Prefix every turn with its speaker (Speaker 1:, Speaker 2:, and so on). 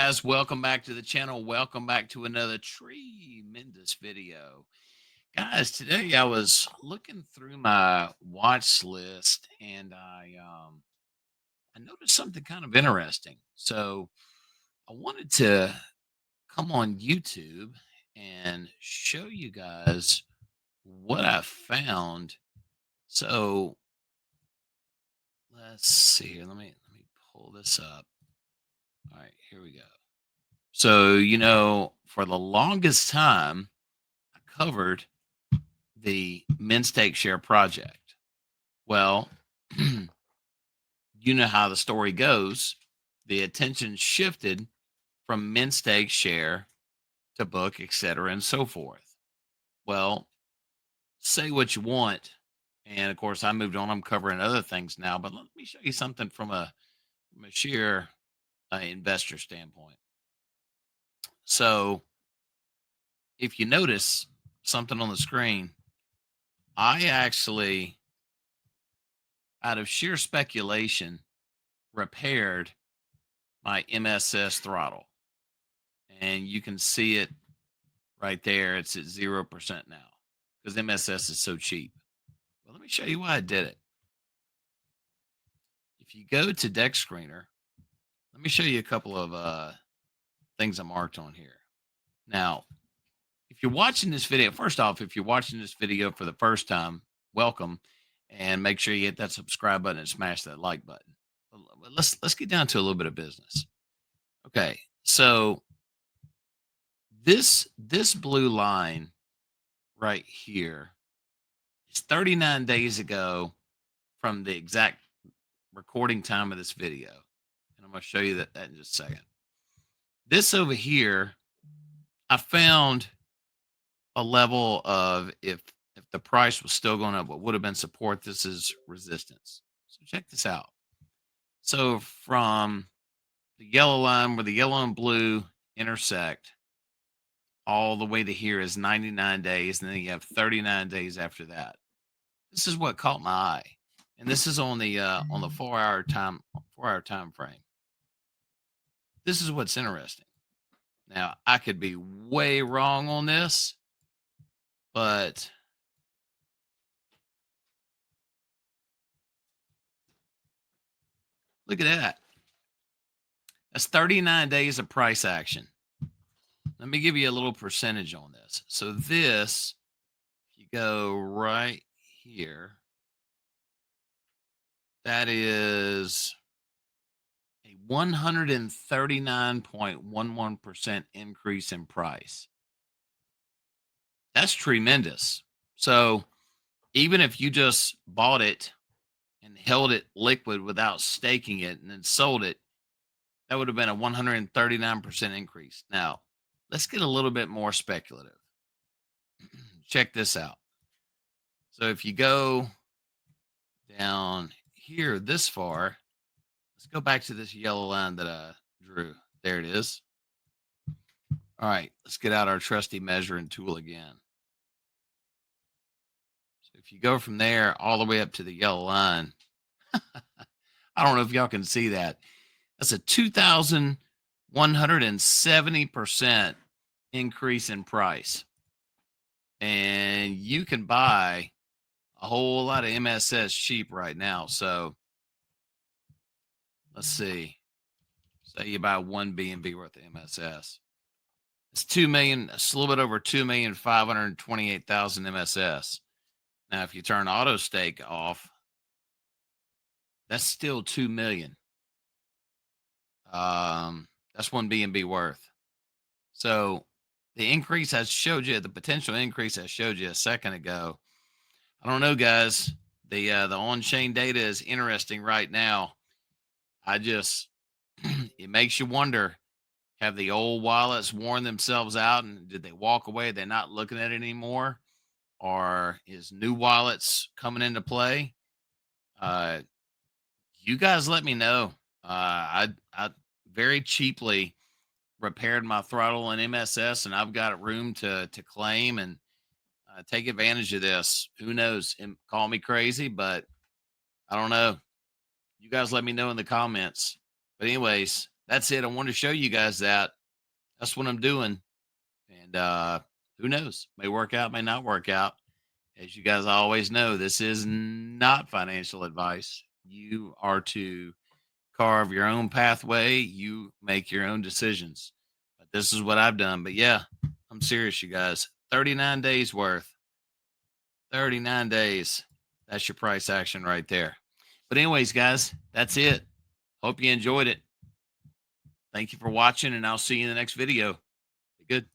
Speaker 1: guys, welcome back to the channel. Welcome back to another tremendous video. Guys, today I was looking through my watch list and I noticed something kind of interesting. So I wanted to come on YouTube and show you guys what I found. So let's see here. Let me pull this up. All right, here we go. So, for the longest time, I covered the Men's Take Share project. Well, you know how the story goes. The attention shifted from Men's Take Share to book, etc., and so forth. Well, say what you want. And of course, I moved on. I'm covering other things now, but let me show you something from a sheer investor standpoint. So, if you notice something on the screen, I actually, out of sheer speculation, repaired my MSS throttle. And you can see it right there. It's at 0% now because MSS is so cheap. Well, let me show you why I did it. If you go to Dex Screener, let me show you a couple of things I marked on here. Now, if you're watching this video, first off, if you're watching this video for the first time, welcome, and make sure you hit that subscribe button and smash that like button. Let's get down to a little bit of business. Okay, so this blue line right here is 39 days ago from the exact recording time of this video, and I'm going to show you that in just a second. This over here, I found a level of if the price was still going up, what would have been support, this is resistance. So check this out. So from the yellow line where the yellow and blue intersect all the way to here is 99 days, and then you have 39 days after that. This is what caught my eye, and this is on the 4-hour time frame. This is what's interesting. Now, I could be way wrong on this, but look at that. That's 39 days of price action. Let me give you a little percentage on this. So this, if you go right here, that is a 139.11% increase in price. That's tremendous. So even if you just bought it and held it liquid without staking it and then sold it, that would have been a 139% increase. Now, let's get a little bit more speculative. Check this out. So if you go down here this far, let's go back to this yellow line that I drew. There it is. All right, let's get out our trusty measuring tool again. So if you go from there all the way up to the yellow line, I don't know if y'all can see that. That's a 2,170% increase in price. And you can buy a whole lot of MSS cheap right now. So let's see. Say you buy one BNB worth of MSS. It's 2 million, it's a little bit over 2,528,000 MSS. Now, if you turn auto stake off, that's still 2 million. That's one BNB worth. So the increase I showed you, the potential increase I showed you a second ago, I don't know, guys. The on-chain data is interesting right now. It makes you wonder, have the old wallets worn themselves out and did they walk away? They're not looking at it anymore? Or is new wallets coming into play? You guys let me know. I very cheaply repaired my throttle and MSS, and I've got room to claim and take advantage of this. Who knows? Call me crazy, but I don't know. You guys let me know in the comments. But anyways, that's it. I wanted to show you guys that. That's what I'm doing. And who knows? May work out, may not work out. As you guys always know, this is not financial advice. You are to carve your own pathway. You make your own decisions. But this is what I've done. But yeah, I'm serious, you guys. 39 days worth. 39 days. That's your price action right there. But anyways, guys, that's it. Hope you enjoyed it. Thank you for watching, and I'll see you in the next video. Be good.